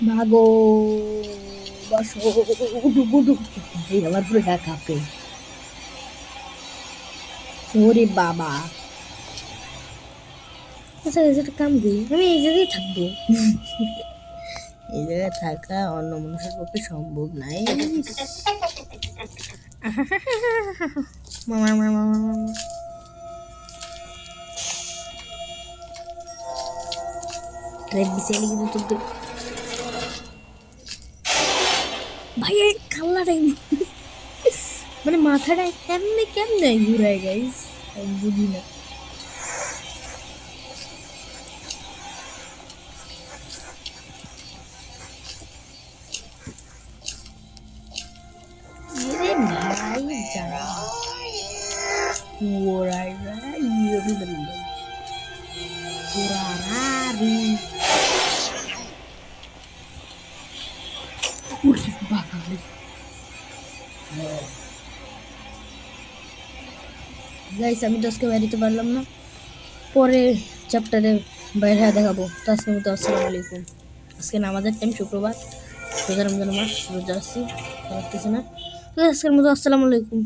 ভাগো বসো উডু গুডু। এই আমার পুরো গা কাঁপে। ওরে বাবা। আচ্ছা এটা কাম দিই, আমি এই জায়গায় থাকবো। এই জায়গায় থাকা অন্য মানুষের পক্ষে সম্ভব নাই। মামা মামা মামা। ট্রেন বিছাইলে কিন্তু তোর ভাই এই কাল্লাটাই মানে মাথাটা কেমনে কেমনে ঘুরায় গাইস, আমি বুঝি না। এরে ভাই যারা ওরাই রাই ওরারি উরি বাঙালি। গাইস আমি তো আজকে বেরিতে পারলাম না, পরে চ্যাপ্টারে বাইরে দেখাবো। তো আজকের মতো আসসালামু আলাইকুম। আজকে নামাজের টাইম, শুক্রবার, রোজা রমজান মাস, রোজা আছি, পারতেছি না। তো আজকের মতো আসসালামু আলাইকুম।